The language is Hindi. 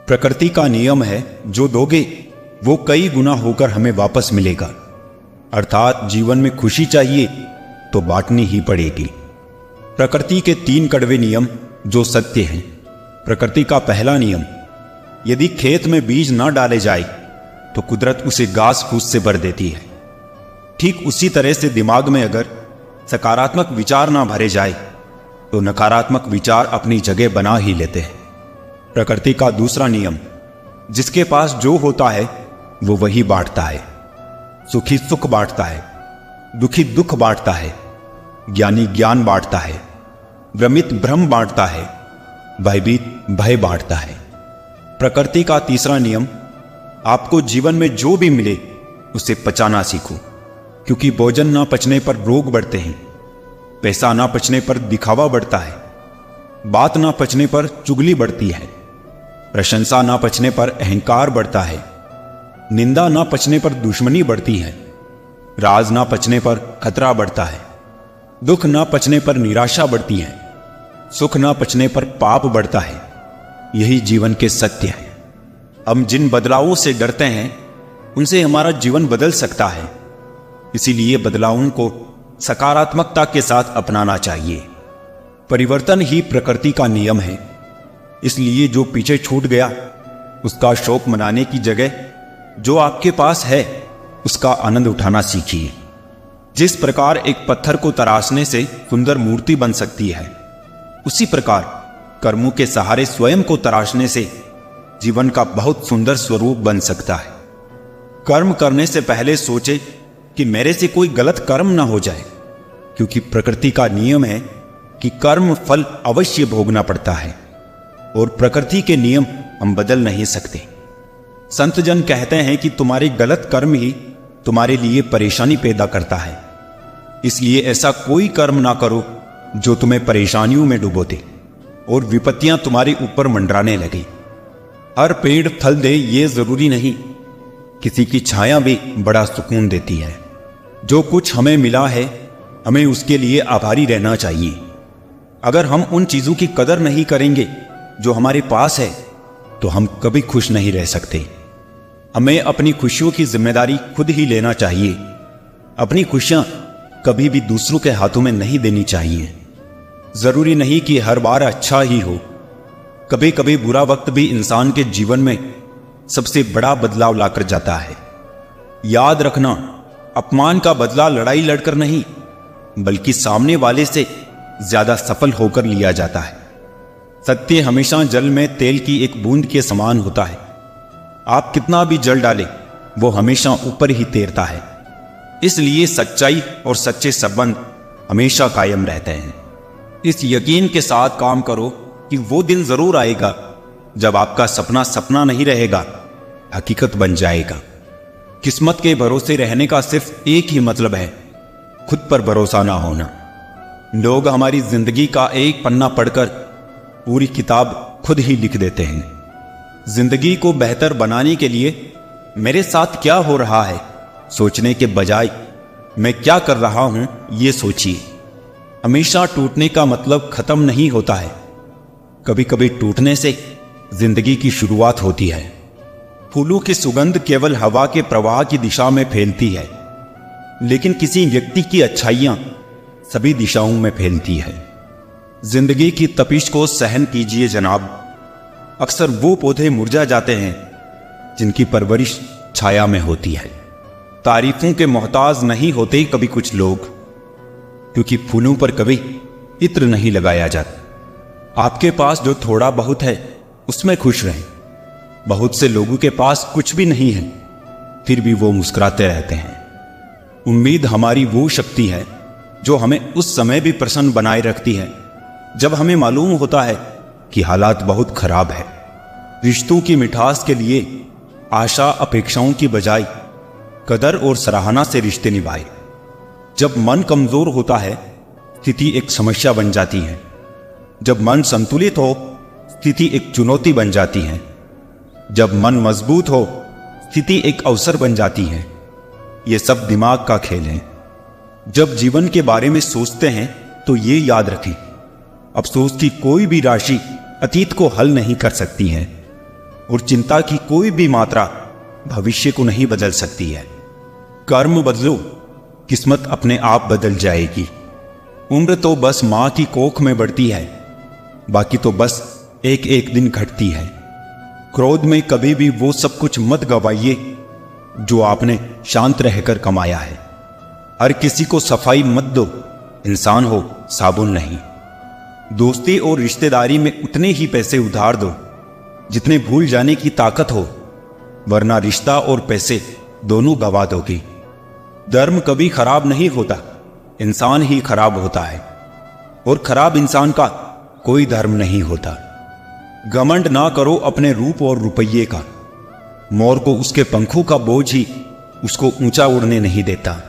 प्रकृति का नियम है, जो दोगे वो कई गुना होकर हमें वापस मिलेगा। अर्थात जीवन में खुशी चाहिए तो बांटनी ही पड़ेगी। प्रकृति के 3 कड़वे नियम जो सत्य हैं। प्रकृति का पहला नियम, यदि खेत में बीज न डाले जाए तो कुदरत उसे घास फूस से भर देती है। ठीक उसी तरह से दिमाग में अगर सकारात्मक विचार ना भरे जाए तो नकारात्मक विचार अपनी जगह बना ही लेते हैं। प्रकृति का दूसरा नियम, जिसके पास जो होता है वो वही बांटता है। सुखी सुख बांटता है, दुखी दुख बांटता है, ज्ञानी ज्ञान बांटता है, भ्रमित भ्रम बांटता है, भयभीत भय बांटता है। प्रकृति का तीसरा नियम, आपको जीवन में जो भी मिले उसे पचाना सीखो, क्योंकि भोजन ना पचने पर रोग बढ़ते हैं, पैसा ना पचने पर दिखावा बढ़ता है, बात ना पचने पर चुगली बढ़ती है, प्रशंसा ना पचने पर अहंकार बढ़ता है, निंदा ना पचने पर दुश्मनी बढ़ती है, राज ना पचने पर खतरा बढ़ता है, दुख ना पचने पर निराशा बढ़ती है, सुख ना पचने पर पाप बढ़ता है। यही जीवन के सत्य है। हम जिन बदलावों से डरते हैं उनसे हमारा जीवन बदल सकता है, इसीलिए बदलावों को सकारात्मकता के साथ अपनाना चाहिए। परिवर्तन ही प्रकृति का नियम है, इसलिए जो पीछे छूट गया उसका शोक मनाने की जगह जो आपके पास है उसका आनंद उठाना सीखिए। जिस प्रकार एक पत्थर को तराशने से सुंदर मूर्ति बन सकती है, उसी प्रकार कर्मों के सहारे स्वयं को तराशने से जीवन का बहुत सुंदर स्वरूप बन सकता है। कर्म करने से पहले सोचे कि मेरे से कोई गलत कर्म ना हो जाए, क्योंकि प्रकृति का नियम है कि कर्म फल अवश्य भोगना पड़ता है और प्रकृति के नियम हम बदल नहीं सकते। संत जन कहते हैं कि तुम्हारे गलत कर्म ही तुम्हारे लिए परेशानी पैदा करता है, इसलिए ऐसा कोई कर्म ना करो जो तुम्हें परेशानियों में डुबो दे और विपत्तियां तुम्हारे ऊपर मंडराने लगे। हर पेड़ फल दे ये जरूरी नहीं, किसी की छाया भी बड़ा सुकून देती है। जो कुछ हमें मिला है हमें उसके लिए आभारी रहना चाहिए। अगर हम उन चीजों की कदर नहीं करेंगे जो हमारे पास है तो हम कभी खुश नहीं रह सकते। हमें अपनी खुशियों की जिम्मेदारी खुद ही लेना चाहिए। अपनी खुशियां कभी भी दूसरों के हाथों में नहीं देनी चाहिए। जरूरी नहीं कि हर बार अच्छा ही हो, कभी कभी बुरा वक्त भी इंसान के जीवन में सबसे बड़ा बदलाव लाकर जाता है। याद रखना, अपमान का बदला लड़ाई लड़कर नहीं बल्कि सामने वाले से ज्यादा सफल होकर लिया जाता है। सत्य हमेशा जल में तेल की एक बूंद के समान होता है। आप कितना भी जल डालें वो हमेशा ऊपर ही तैरता है। इसलिए सच्चाई और सच्चे संबंध हमेशा कायम रहते हैं। इस यकीन के साथ काम करो कि वो दिन जरूर आएगा जब आपका सपना सपना नहीं रहेगा, हकीकत बन जाएगा। किस्मत के भरोसे रहने का सिर्फ एक ही मतलब है, खुद पर भरोसा ना होना। लोग हमारी जिंदगी का एक पन्ना पढ़कर पूरी किताब खुद ही लिख देते हैं। जिंदगी को बेहतर बनाने के लिए मेरे साथ क्या हो रहा है सोचने के बजाय मैं क्या कर रहा हूं ये सोचिए। हमेशा टूटने का मतलब खत्म नहीं होता है, कभी कभी टूटने से जिंदगी की शुरुआत होती है। फूलों की सुगंध केवल हवा के प्रवाह की दिशा में फैलती है, लेकिन किसी व्यक्ति की अच्छाइयां सभी दिशाओं में फैलती है। जिंदगी की तपिश को सहन कीजिए जनाब। अक्सर वो पौधे मुरझा जाते हैं जिनकी परवरिश छाया में होती है। तारीफों के मोहताज नहीं होते कभी कुछ लोग, क्योंकि फूलों पर कभी इत्र नहीं लगाया जाता। आपके पास जो थोड़ा बहुत है उसमें खुश रहें। बहुत से लोगों के पास कुछ भी नहीं है, फिर भी वो मुस्कुराते रहते हैं। उम्मीद हमारी वो शक्ति है जो हमें उस समय भी प्रसन्न बनाए रखती है जब हमें मालूम होता है कि हालात बहुत खराब है। रिश्तों की मिठास के लिए आशा अपेक्षाओं की बजाय कदर और सराहना से रिश्ते निभाए। जब मन कमजोर होता है स्थिति एक समस्या बन जाती है, जब मन संतुलित हो स्थिति एक चुनौती बन जाती है, जब मन मजबूत हो स्थिति एक अवसर बन जाती है। ये सब दिमाग का खेल है। जब जीवन के बारे में सोचते हैं तो ये याद रखें, अफसोस की कोई भी राशि अतीत को हल नहीं कर सकती है। और चिंता की कोई भी मात्रा भविष्य को नहीं बदल सकती है। कर्म बदलो, किस्मत अपने आप बदल जाएगी। उम्र तो बस मां की कोख में बढ़ती है, बाकी तो बस एक एक दिन घटती है। क्रोध में कभी भी वो सब कुछ मत गवाइए जो आपने शांत रहकर कमाया है। हर किसी को सफाई मत दो, इंसान हो साबुन नहीं। दोस्ती और रिश्तेदारी में उतने ही पैसे उधार दो जितने भूल जाने की ताकत हो, वरना रिश्ता और पैसे दोनों गवा दोगे। धर्म कभी खराब नहीं होता, इंसान ही खराब होता है, और खराब इंसान का कोई धर्म नहीं होता। घमंड ना करो अपने रूप और रुपये का, मोर को उसके पंखों का बोझ ही उसको ऊंचा उड़ने नहीं देता।